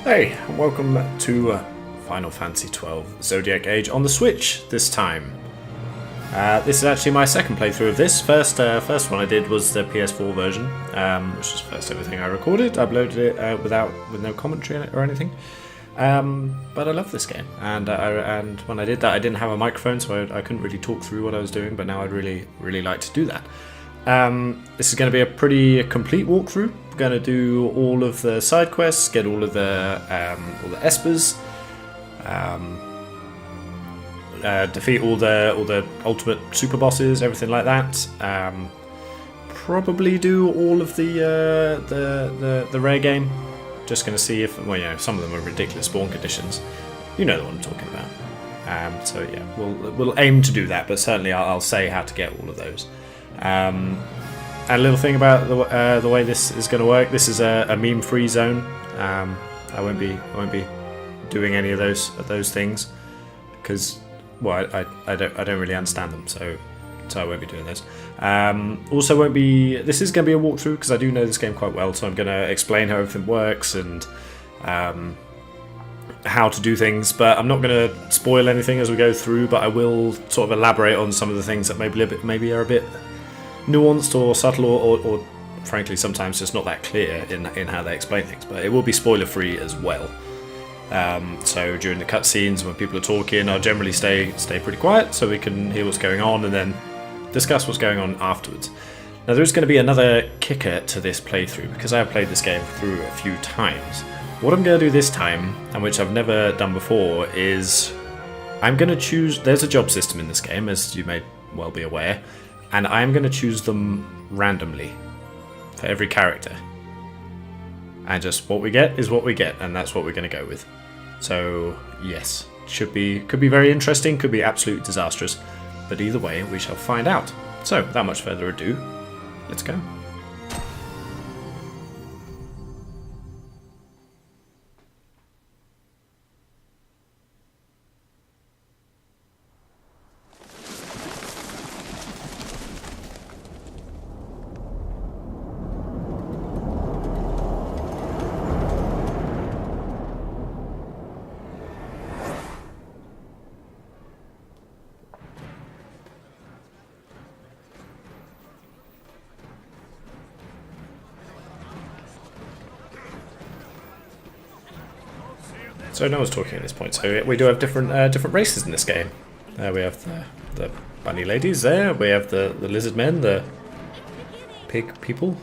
Hey, and welcome to Final Fantasy XII Zodiac Age on the Switch this time. This is actually my second playthrough of this. First one I did was the PS4 version, which was first everything I recorded. I uploaded it with no commentary or anything. But I love this game, and when I did that, I didn't have a microphone, so I couldn't really talk through what I was doing. But now I'd really like to do that. This is going to be a pretty complete walkthrough. We're going to do all of the side quests, get all the espers, defeat all the ultimate super bosses, everything like that. Probably do all of the rare game. Just going to see if, well, yeah, some of them are ridiculous spawn conditions. You know the one I'm talking about. So yeah, we'll aim to do that, but certainly I'll say how to get all of those. And a little thing about the way this is going to work. This is a meme-free zone. I won't be doing any of those things because, well, I don't really understand them, so I won't be doing those. Also, won't be. This is going to be a walkthrough because I do know this game quite well, so I'm going to explain how everything works and how to do things. But I'm not going to spoil anything as we go through. But I will sort of elaborate on some of the things that maybe are a bit nuanced or subtle, or frankly sometimes just not that clear in how they explain things. But it will be spoiler free as well. So during the cutscenes when people are talking, I'll generally stay pretty quiet so we can hear what's going on and then discuss what's going on afterwards. Now there's going to be another kicker to this playthrough because I have played this game through a few times. What I'm going to do this time, and which I've never done before, is I'm going to choose. There's a job system in this game, as you may well be aware. And I'm going to choose them randomly for every character. And just what we get is what we get, and that's what we're going to go with. So, yes, could be very interesting, could be absolutely disastrous. But either way, we shall find out. So, without much further ado, let's go. So no one's talking at this point. So we do have different races in this game. We have the bunny ladies there. We have the lizard men, the pig people.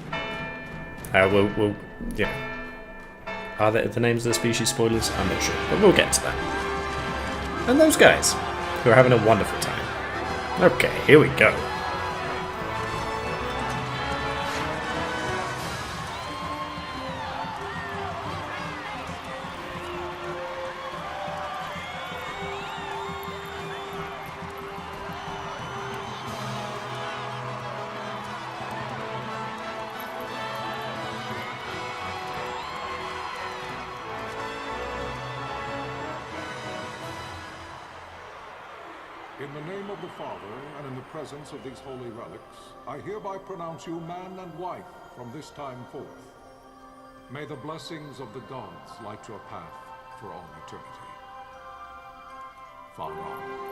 We'll yeah. Are the names of the species spoilers? I'm not sure, but we'll get to that. And those guys who are having a wonderful time. Okay, here we go. In the name of the Father, and in the presence of these holy relics, I hereby pronounce you man and wife from this time forth. May the blessings of the gods light your path for all eternity. Far on.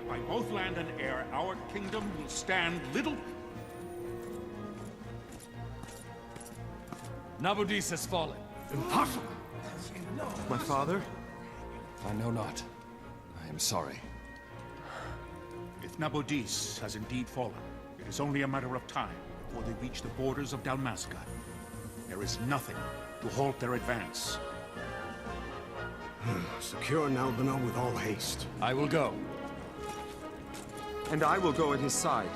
By both land and air, our kingdom will stand little. Nabudis has fallen. Impossible! My father? I know not. I am sorry. If Nabudis has indeed fallen, it is only a matter of time before they reach the borders of Dalmasca. There is nothing to halt their advance. Secure Nalbina with all haste. I will go. And I will go at his side.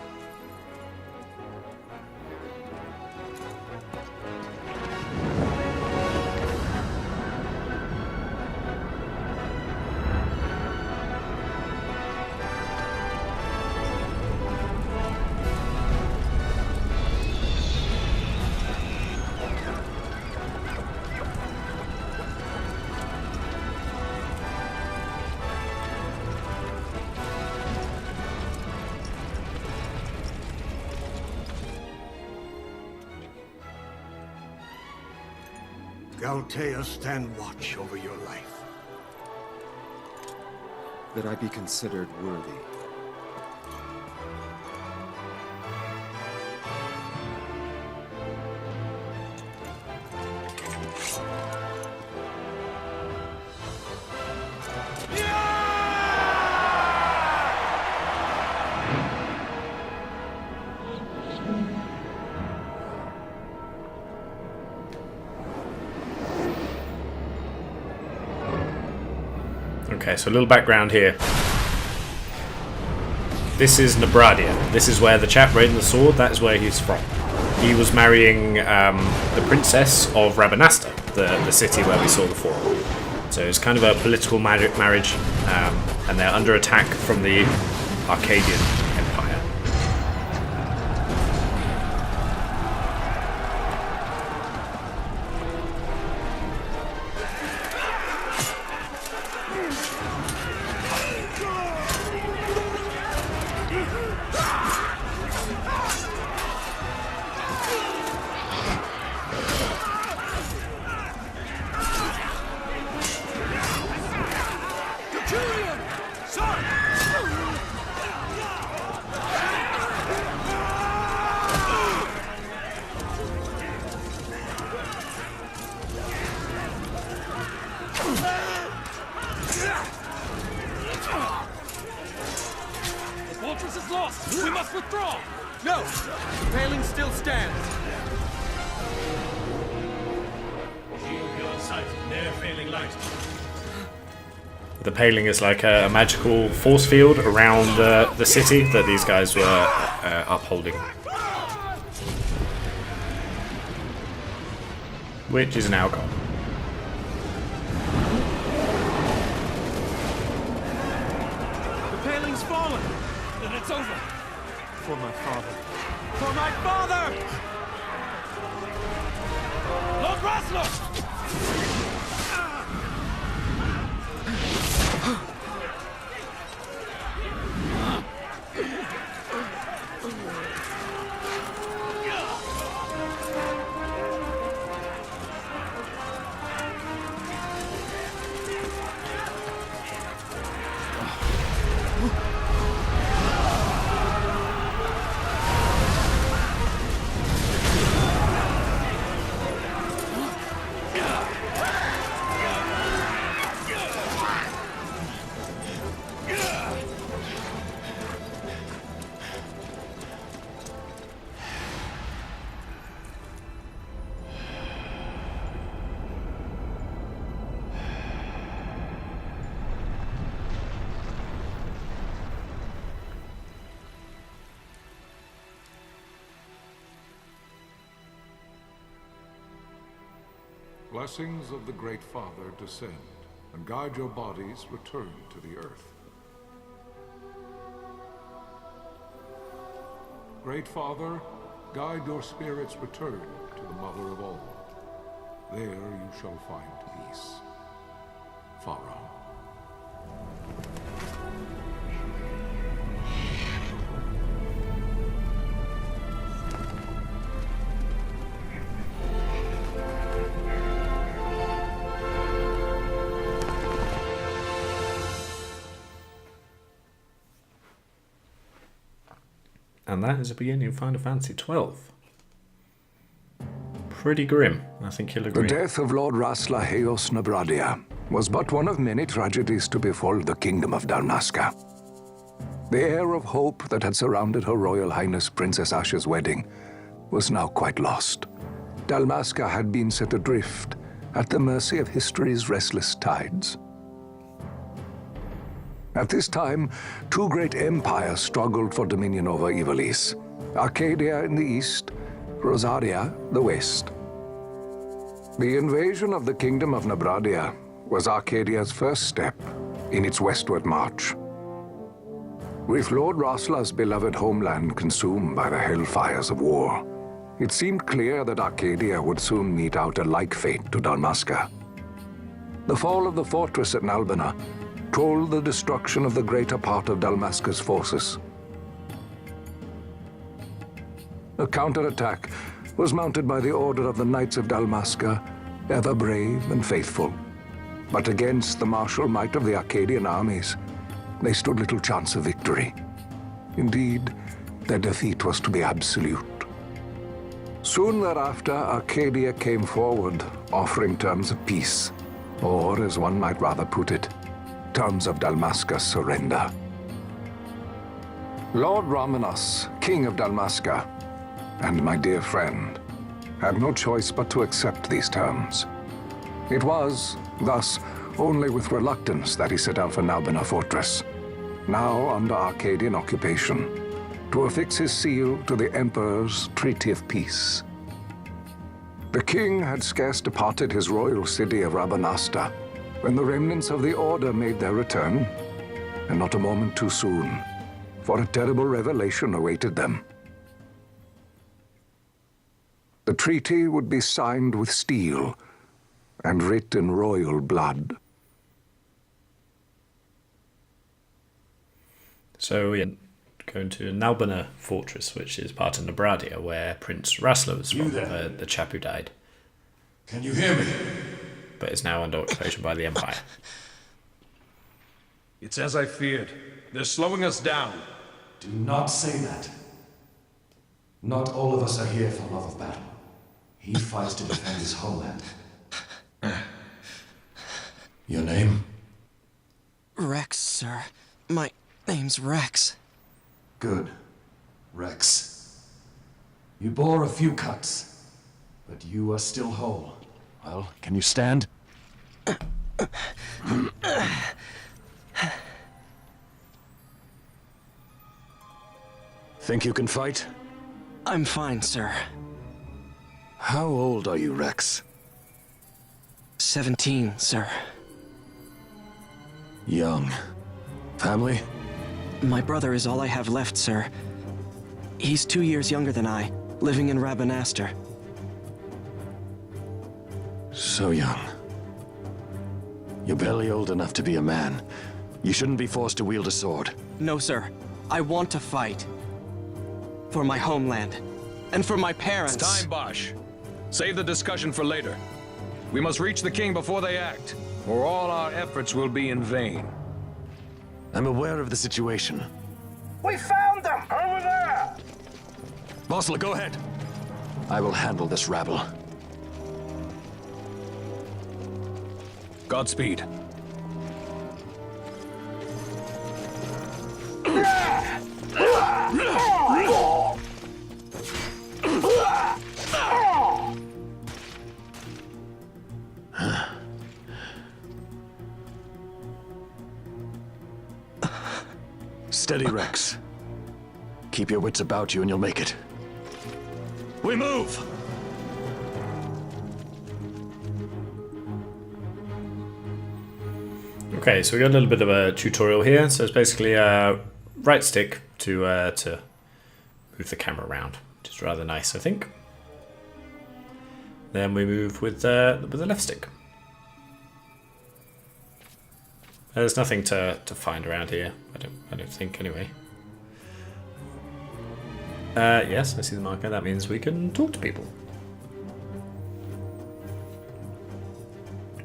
Galtea stand watch over your life. That I be considered worthy. Okay, so a little background here. This is Nabradia. This is where the chap raiding the sword, that is where he's from. He was marrying the princess of Rabanasta, the city where we saw the fall. So it's kind of a political marriage, and they're under attack from the Arcadian Empire. The fortress is lost! We must withdraw! No! The paling still stands. Shield your sight, ne'er failing light. The paling is like a magical force field around the city that these guys were upholding. Which is now gone. The paling's fallen. Then it's over! For my father. For my father! Lord Rasler! Blessings of the Great Father descend, and guide your bodies return to the earth. Great Father, guide your spirits return to the Mother of all. There you shall find peace. Pharaoh. And that is the beginning of Final Fantasy XII. Pretty grim, I think you'll agree. The death of Lord Rasla Heos Nabradia was but one of many tragedies to befall the Kingdom of Dalmasca. The air of hope that had surrounded Her Royal Highness Princess Asha's wedding was now quite lost. Dalmasca had been set adrift at the mercy of history's restless tides. At this time, two great empires struggled for dominion over Ivalice: Arcadia in the east, Rosaria the west. The invasion of the Kingdom of Nabradia was Arcadia's first step in its westward march. With Lord Rasla's beloved homeland consumed by the hellfires of war, it seemed clear that Arcadia would soon mete out a like fate to Dalmasca. The fall of the fortress at Nalbina told the destruction of the greater part of Dalmasca's forces. A counterattack was mounted by the Order of the Knights of Dalmasca ever brave and faithful. But against the martial might of the Arcadian armies, they stood little chance of victory. Indeed, their defeat was to be absolute. Soon thereafter, Arcadia came forward, offering terms of peace, or, as one might rather put it, terms of Dalmasca's surrender. Lord Romanos, King of Dalmasca, and my dear friend, had no choice but to accept these terms. It was, thus, only with reluctance that he set out for Nalbina Fortress, now under Arcadian occupation, to affix his seal to the Emperor's Treaty of Peace. The king had scarce departed his royal city of Rabanasta when the remnants of the Order made their return, and not a moment too soon, for a terrible revelation awaited them. The treaty would be signed with steel and writ in royal blood. So we're going to Nalbina Fortress, which is part of Nebradia, where Prince Rassler was from, the chap who died. Can you hear me? But is now under occupation by the Empire. It's as I feared. They're slowing us down. Do not say that. Not all of us are here for love of battle. He fights to defend his homeland. Your name? Rex, sir. My name's Rex. Good. Rex. You bore a few cuts, but you are still whole. Well, can you stand? Think you can fight? I'm fine, sir. How old are you, Rex? 17, sir. Young. Family? My brother is all I have left, sir. He's 2 years younger than I, living in Rabanastre. So young. You're barely old enough to be a man. You shouldn't be forced to wield a sword. No, sir. I want to fight. For my homeland. And for my parents. It's time, Bosch. Save the discussion for later. We must reach the king before they act, or all our efforts will be in vain. I'm aware of the situation. We found them! Over there! Bossler, go ahead. I will handle this rabble. Godspeed. Steady, Rex. Keep your wits about you and you'll make it. We move! Okay, so we got a little bit of a tutorial here. So it's basically right stick to move the camera around, which is rather nice, I think. Then we move with the left stick. There's nothing to find around here. I don't think anyway. Yes, I see the marker. That means we can talk to people.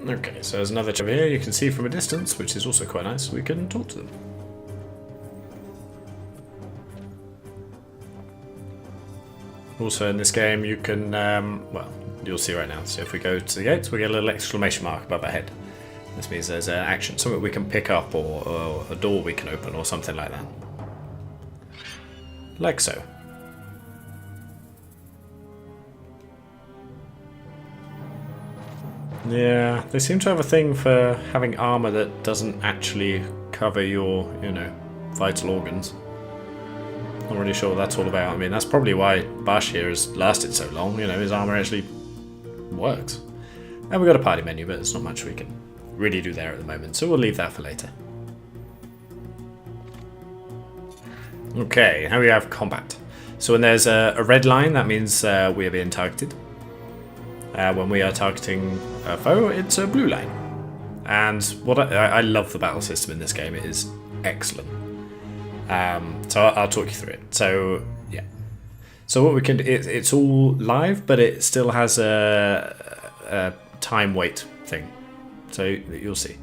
Okay, so there's another over here. You can see from a distance, which is also quite nice. We can talk to them. Also in this game, you can well, you'll see right now. So if we go to the gates, we get a little exclamation mark above our head. This means there's an action, something we can pick up, or a door we can open, or something like that. Like so. Yeah, they seem to have a thing for having armor that doesn't actually cover your, vital organs. Not really sure what that's all about. I mean, that's probably why Bash here has lasted so long. His armor actually works. And we've got a party menu, but there's not much we can really do there at the moment, so we'll leave that for later. Okay, now we have combat. So when there's a red line, that means we are being targeted. When we are targeting a foe, it's a blue line. And what I love the battle system in this game. It is excellent. So I'll talk you through it. So yeah. So what we can do, it's all live, but it still has a time wait thing. So you'll see.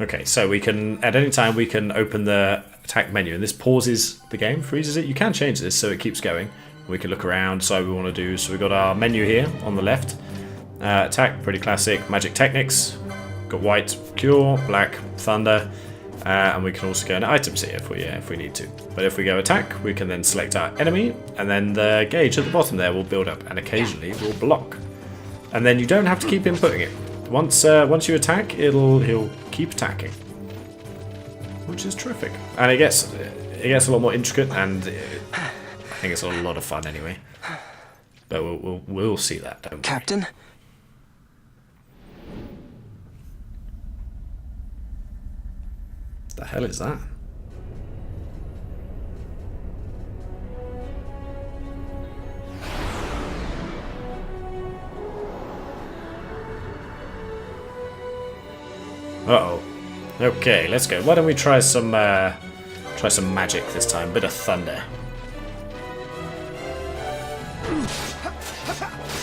Okay, so we can, at any time, we can open the attack menu, and this pauses the game, freezes it. You can change this so it keeps going. We can look around, so we want to do. So we've got our menu here on the left. Attack, pretty classic. Magic techniques. Got white, cure, black, thunder. And we can also go into items here if we need to. But if we go attack, we can then select our enemy, and then the gauge at the bottom there will build up, and occasionally will block. And then you don't have to keep inputting it. Once you attack, he'll keep attacking, which is terrific. And it gets a lot more intricate, and I think it's a lot of fun anyway. But we'll see that, don't we? Captain? The hell is that? Uh-oh. Okay, let's go. Why don't we try some magic this time? Bit of thunder.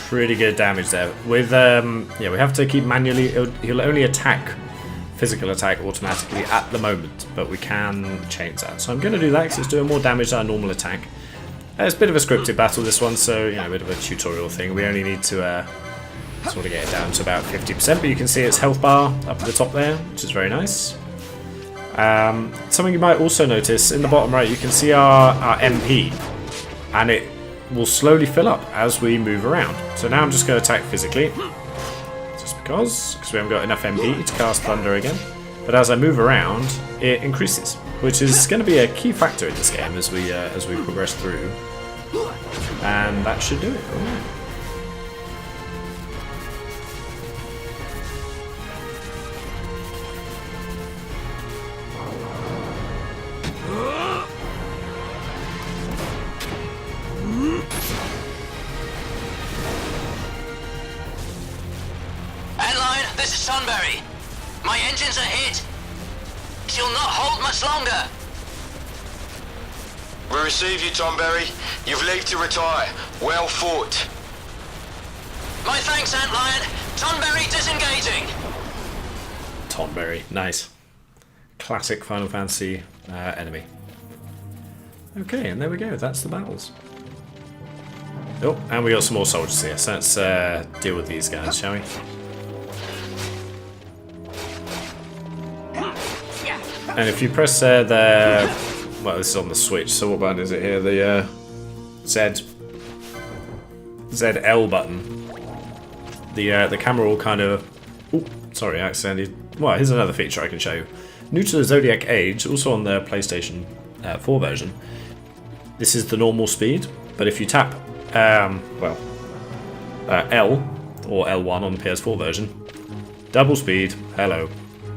Pretty good damage there. With yeah, we have to keep manually. He'll only attack physical attack automatically at the moment, but we can change that. So I'm going to do that because it's doing more damage than a normal attack. It's a bit of a scripted battle, this one, so you know, a bit of a tutorial thing. We only need to sort of get it down to about 50%, but you can see its health bar up at the top there, which is very nice. Something you might also notice in the bottom right, you can see our MP, and it will slowly fill up as we move around. So now I'm just going to attack physically. Because we haven't got enough MP to cast Thunder again. But as I move around, it increases, which is going to be a key factor in this game as we progress through. And that should do it. Alright. My engines are hit. She'll not hold much longer. We receive you, Tonberry. You've leave to retire. Well fought. My thanks, Antlion. Tonberry disengaging. Tonberry, nice. Classic Final Fantasy enemy. Okay, and there we go. That's the battles. Oh, and we got some more soldiers here. So let's deal with these guys, shall we? And if you press the... Well, this is on the Switch, so what button is it here? The ZL button. The camera will kind of... Oh, sorry, I accidentally... Well, here's another feature I can show you. New to the Zodiac Age, also on the PlayStation 4 version, this is the normal speed, but if you tap L or L1 on the PS4 version, double speed, hello.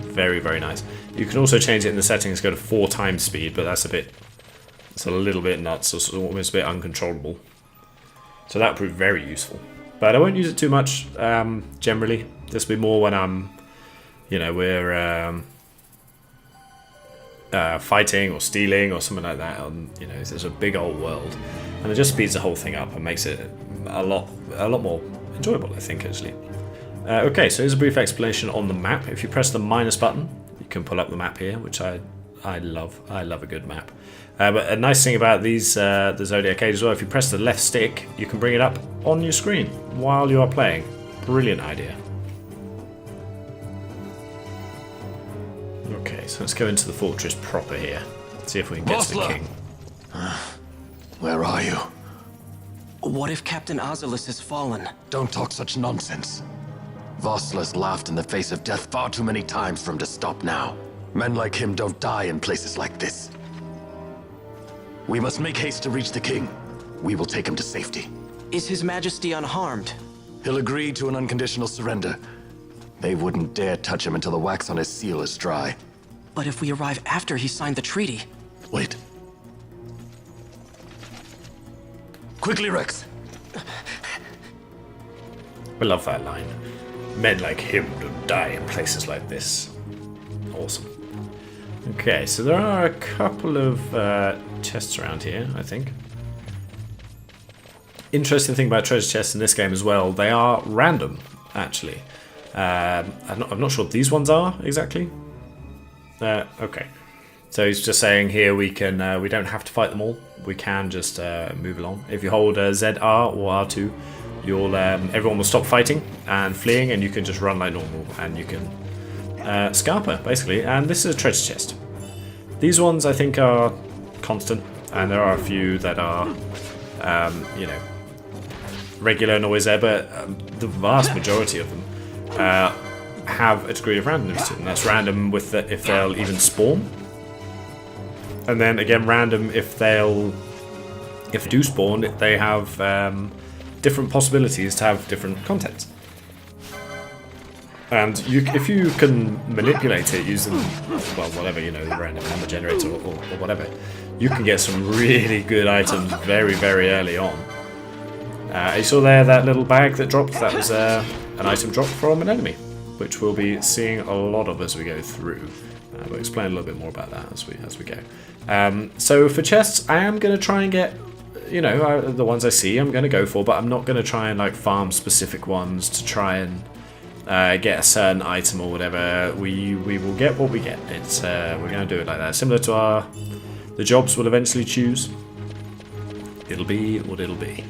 Very, very nice. You can also change it in the settings, go to 4 times speed, but it's a little bit nuts, it's almost a bit uncontrollable. So that proved very useful. But I won't use it too much, generally. This will be more when I'm, you know, we're fighting or stealing or something like that. You know, there's a big old world. And it just speeds the whole thing up and makes it a lot more enjoyable, I think, actually. Okay, so here's a brief explanation on the map. If you press the minus button, you can pull up the map here, which I love. I love a good map. But a nice thing about these the Zodiac Age as well, if you press the left stick, you can bring it up on your screen while you are playing. Brilliant idea. Okay, so let's go into the fortress proper here. See if we can get to the king. Where are you? What if Captain Ozilus has fallen? Don't talk such nonsense. Vossler's laughed in the face of death far too many times for him to stop now. Men like him don't die in places like this. We must make haste to reach the king. We will take him to safety. Is His Majesty unharmed? He'll agree to an unconditional surrender. They wouldn't dare touch him until the wax on his seal is dry. But if we arrive after he signed the treaty... Wait. Quickly, Rex. I love that line. Men like him don't die in places like this. Awesome. Okay, so there are a couple of chests around here, I think. Interesting thing about treasure chests in this game as well, they are random, actually. I'm not sure what these ones are exactly. Okay. So he's just saying here we can we don't have to fight them all. We can just move along. If you hold ZR or R2, you'll everyone will stop fighting and fleeing, and you can just run like normal, and you can scarper basically. And this is a treasure chest. These ones I think are constant, and there are a few that are you know, regular and always there, but the vast majority of them have a degree of randomness to them. That's random with if they'll even spawn. And then again, random if they do spawn, they have different possibilities to have different contents. And if you can manipulate it using, well, whatever, you know, the random number generator or whatever, you can get some really good items very, very early on. You saw there that little bag that dropped? That was an item dropped from an enemy, which we'll be seeing a lot of as we go through. We'll explain a little bit more about that as we go. So for chests, I am going to try and get, you know, the ones I see I'm going to go for, but I'm not going to try and like farm specific ones to try and get a certain item or whatever. We will get what we get. It's we're going to do it like that. Similar to the jobs we'll eventually choose. It'll be what it'll be.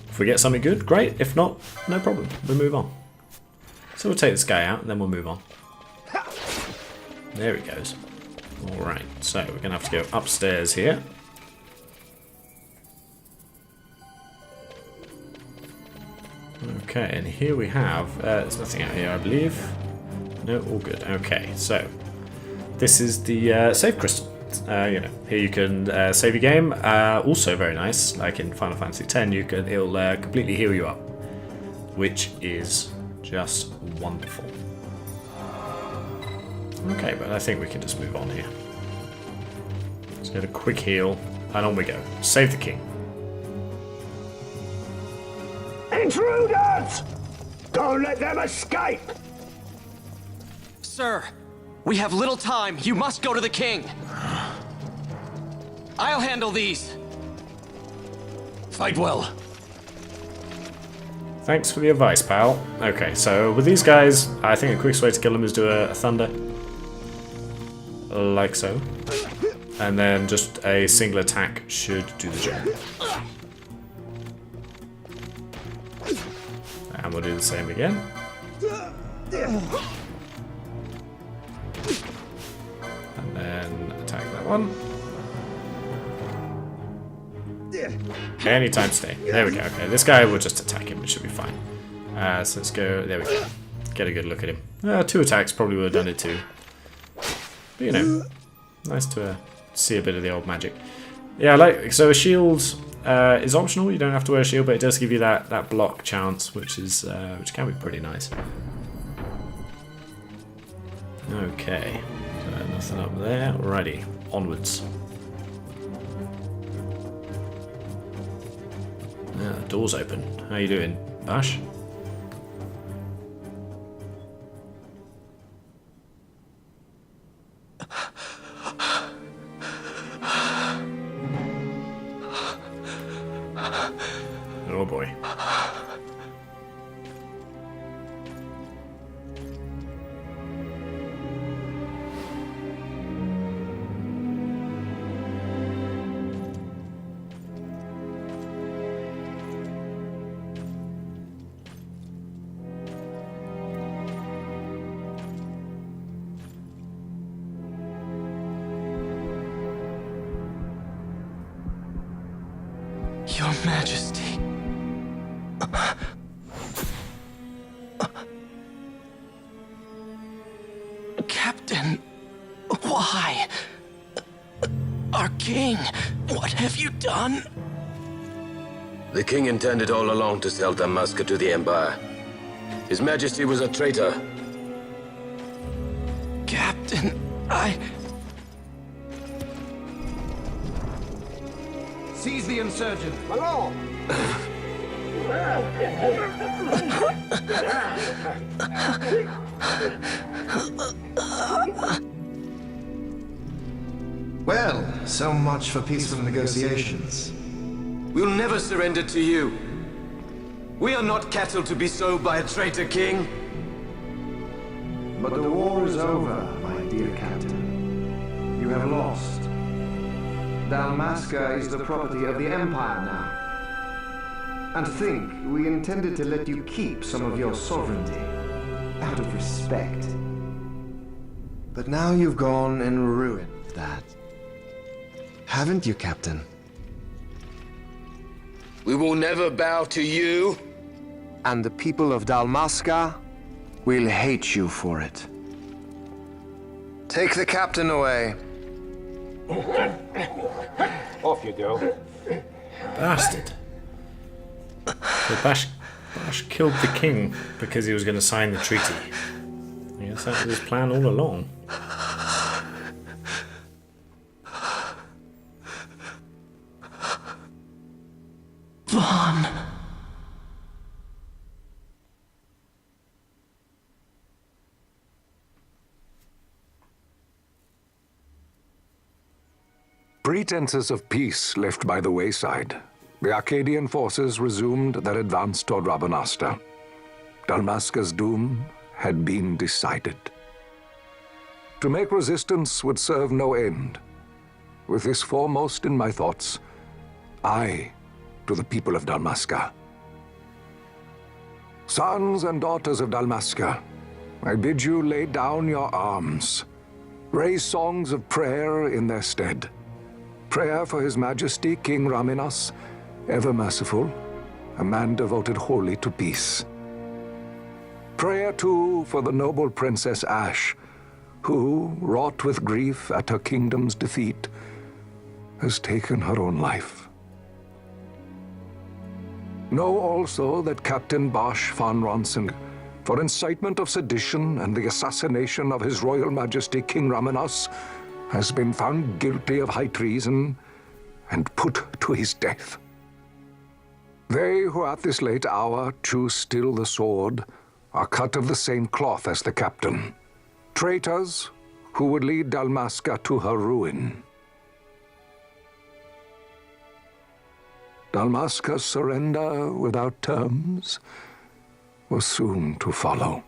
If we get something good, great. If not, no problem. We'll move on. So we'll take this guy out and then we'll move on. There he goes. Alright, so we're going to have to go upstairs here. Okay, and here we have... there's nothing out here, I believe. No, all good. Okay, so this is the save crystal. You know, here you can save your game. Also very nice, like in Final Fantasy X, it'll completely heal you up, which is just wonderful. Okay, but I think we can just move on here. Let's get a quick heal, and on we go. Save the king. Intruders! Don't let them escape! Sir, we have little time. You must go to the king. I'll handle these. Fight well. Thanks for the advice, pal. Okay, so with these guys, I think the quickest way to kill them is do a thunder. Like so. And then just a single attack should do the job. And we'll do the same again. And then attack that one. Anytime stay. There we go. Okay, this guy will just attack him. It should be fine. So let's go. There we go. Get a good look at him. 2 attacks probably would have done it too. But you know, nice to see a bit of the old magic. Yeah, so a shield is optional. You don't have to wear a shield, but it does give you that block chance, which can be pretty nice. Okay, so nothing up there. Alrighty, onwards. Yeah, the door's open. How you doing, Bash? Oh boy. Your Majesty. Captain, why? Our king, what have you done? The king intended all along to sell Damascus to the Empire. His Majesty was a traitor. Captain, Seize the insurgent. Malone! Well, so much for peaceful negotiations. We'll never surrender to you. We are not cattle to be sold by a traitor king. But the war is over, my dear Captain. You have lost. Dalmasca is the property of the Empire now. And to think, we intended to let you keep some of your sovereignty, out of respect. But now you've gone and ruined that. Haven't you, Captain? We will never bow to you. And the people of Dalmasca will hate you for it. Take the captain away. Off you go. Bastard. So Bash killed the king because he was going to sign the treaty. I guess that was his plan all along. Vaughn. Pretenses of peace left by the wayside, the Arcadian forces resumed their advance toward Rabanasta. Dalmasca's doom had been decided. To make resistance would serve no end. With this foremost in my thoughts, I, to the people of Dalmasca. Sons and daughters of Dalmasca, I bid you lay down your arms. Raise songs of prayer in their stead. Prayer for His Majesty King Raminas, ever merciful, a man devoted wholly to peace. Prayer, too, for the noble Princess Ash, who, wrought with grief at her kingdom's defeat, has taken her own life. Know also that Captain Bosch von Ronsing, for incitement of sedition and the assassination of His Royal Majesty King Raminas, has been found guilty of high treason and put to his death. They who at this late hour choose still the sword are cut of the same cloth as the captain. Traitors who would lead Dalmasca to her ruin. Dalmasca's surrender without terms was soon to follow.